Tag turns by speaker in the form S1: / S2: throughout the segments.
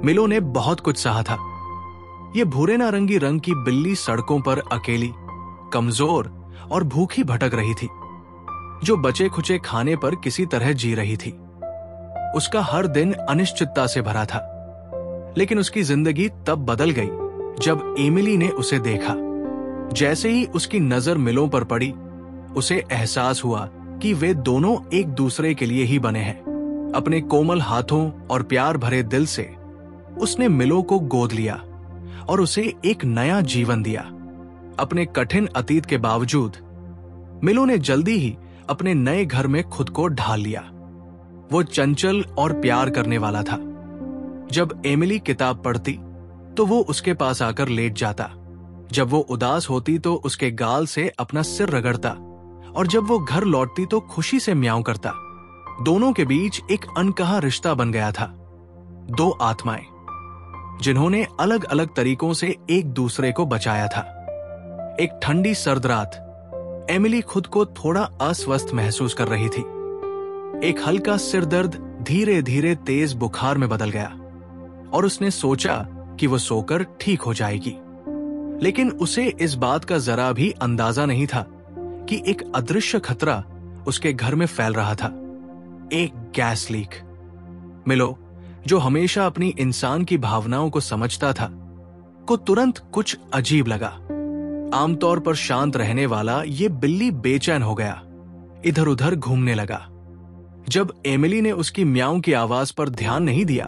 S1: मिलो ने बहुत कुछ सहा था। ये भूरे नारंगी रंग की बिल्ली सड़कों पर अकेली, कमजोर और भूखी भटक रही थी, जो बचे खुचे खाने पर किसी तरह जी रही थी। उसका हर दिन अनिश्चितता से भरा था, लेकिन उसकी जिंदगी तब बदल गई जब एमिली ने उसे देखा। जैसे ही उसकी नजर मिलो पर पड़ी, उसे एहसास हुआ कि वे दोनों एक दूसरे के लिए ही बने हैं। अपने कोमल हाथों और प्यार भरे दिल से उसने मिलो को गोद लिया और उसे एक नया जीवन दिया। अपने कठिन अतीत के बावजूद मिलो ने जल्दी ही अपने नए घर में खुद को ढाल लिया। वो चंचल और प्यार करने वाला था। जब एमिली किताब पढ़ती तो वो उसके पास आकर लेट जाता। जब वो उदास होती तो उसके गाल से अपना सिर रगड़ता, और जब वो घर लौटती तो खुशी से म्याऊं करता। दोनों के बीच एक अनकहा रिश्ता बन गया था। दो आत्माएं जिन्होंने अलग अलग तरीकों से एक दूसरे को बचाया था। एक ठंडी सर्द रात एमिली खुद को थोड़ा अस्वस्थ महसूस कर रही थी। एक हल्का सिरदर्द धीरे धीरे तेज बुखार में बदल गया और उसने सोचा कि वो सोकर ठीक हो जाएगी। लेकिन उसे इस बात का जरा भी अंदाजा नहीं था कि एक अदृश्य खतरा उसके घर में फैल रहा था। एक गैस लीक। मिलो, जो हमेशा अपनी इंसान की भावनाओं को समझता था, को तुरंत कुछ अजीब लगा। आमतौर पर शांत रहने वाला ये बिल्ली बेचैन हो गया, इधर उधर घूमने लगा। जब एमिली ने उसकी म्याऊं की आवाज पर ध्यान नहीं दिया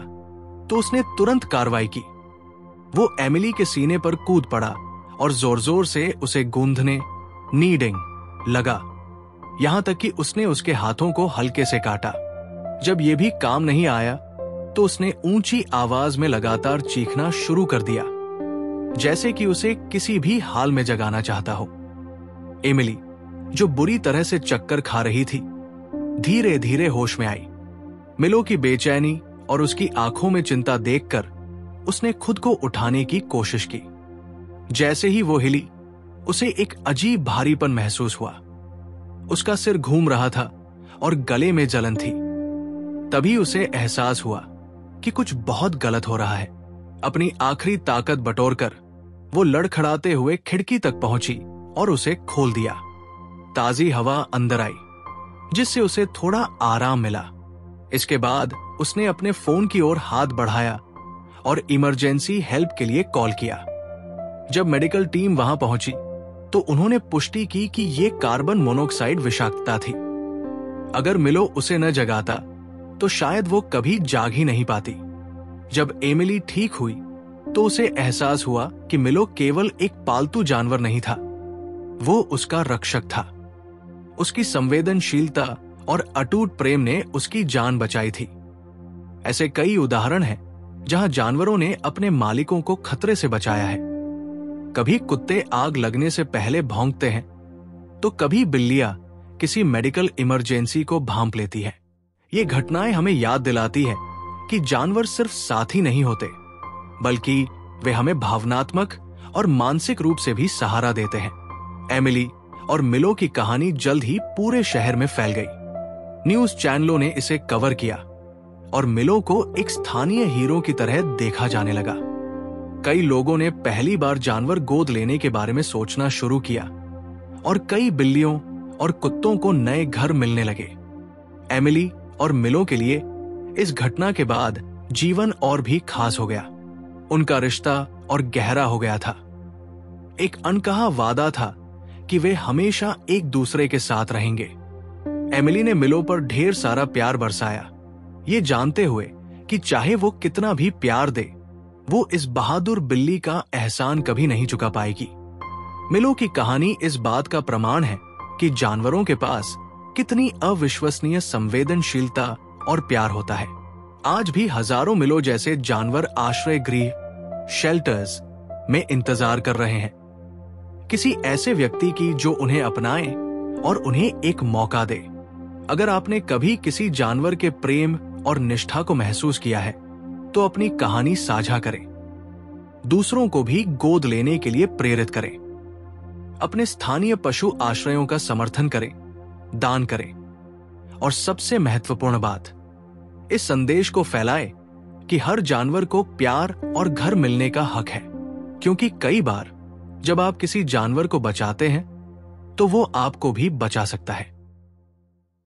S1: तो उसने तुरंत कार्रवाई की। वो एमिली के सीने पर कूद पड़ा और जोर जोर से उसे गूंधने, नीडिंग लगा, यहां तक कि उसने उसके हाथों को हल्के से काटा। जब यह भी काम नहीं आया तो उसने ऊंची आवाज में लगातार चीखना शुरू कर दिया, जैसे कि उसे किसी भी हाल में जगाना चाहता हो। एमिली, जो बुरी तरह से चक्कर खा रही थी, धीरे धीरे होश में आई। मिलो की बेचैनी और उसकी आंखों में चिंता देखकर उसने खुद को उठाने की कोशिश की। जैसे ही वो हिली, उसे एक अजीब भारीपन महसूस हुआ। उसका सिर घूम रहा था और गले में जलन थी। तभी उसे एहसास हुआ कि कुछ बहुत गलत हो रहा है। अपनी आखिरी ताकत बटोरकर वो लड़खड़ाते हुए खिड़की तक पहुंची और उसे खोल दिया। ताजी हवा अंदर आई, जिससे उसे थोड़ा आराम मिला। इसके बाद उसने अपने फोन की ओर हाथ बढ़ाया और इमरजेंसी हेल्प के लिए कॉल किया। जब मेडिकल टीम वहां पहुंची तो उन्होंने पुष्टि की कि यह कार्बन मोनोऑक्साइड विषाक्तता थी। अगर मिलो उसे न जगाता तो शायद वो कभी जाग ही नहीं पाती। जब एमिली ठीक हुई तो उसे एहसास हुआ कि मिलो केवल एक पालतू जानवर नहीं था, वो उसका रक्षक था। उसकी संवेदनशीलता और अटूट प्रेम ने उसकी जान बचाई थी। ऐसे कई उदाहरण हैं जहां जानवरों ने अपने मालिकों को खतरे से बचाया है। कभी कुत्ते आग लगने से पहले भौंकते हैं, तो कभी बिल्लियां किसी मेडिकल इमरजेंसी को भांप लेती हैं। ये घटनाएं हमें याद दिलाती है कि जानवर सिर्फ साथी नहीं होते, बल्कि वे हमें भावनात्मक और मानसिक रूप से भी सहारा देते हैं। एमिली और मिलो की कहानी जल्द ही पूरे शहर में फैल गई। न्यूज चैनलों ने इसे कवर किया और मिलो को एक स्थानीय हीरो की तरह देखा जाने लगा। कई लोगों ने पहली बार जानवर गोद लेने के बारे में सोचना शुरू किया और कई बिल्लियों और कुत्तों को नए घर मिलने लगे। एमिली और मिलो के लिए इस घटना के बाद जीवन और भी खास हो गया। उनका रिश्ता और गहरा हो गया था। एक अनकहा वादा था कि वे हमेशा एक दूसरे के साथ रहेंगे। एमिली ने मिलो पर ढेर सारा प्यार बरसाया, ये जानते हुए कि चाहे वो कितना भी प्यार दे, वो इस बहादुर बिल्ली का एहसान कभी नहीं चुका पाएगी। मिलो की कहानी इस बात का प्रमाण है कि जानवरों के पास कितनी अविश्वसनीय संवेदनशीलता और प्यार होता है। आज भी हजारों मिलो जैसे जानवर आश्रय गृह, शेल्टर्स में इंतजार कर रहे हैं, किसी ऐसे व्यक्ति की जो उन्हें अपनाए और उन्हें एक मौका दे। अगर आपने कभी किसी जानवर के प्रेम और निष्ठा को महसूस किया है तो अपनी कहानी साझा करें। दूसरों को भी गोद लेने के लिए प्रेरित करें। अपने स्थानीय पशु आश्रयों का समर्थन करें, दान करें और सबसे महत्वपूर्ण बात, इस संदेश को फैलाएं कि हर जानवर को प्यार और घर मिलने का हक है, क्योंकि कई बार जब आप किसी जानवर को बचाते हैं तो वो आपको भी बचा सकता है।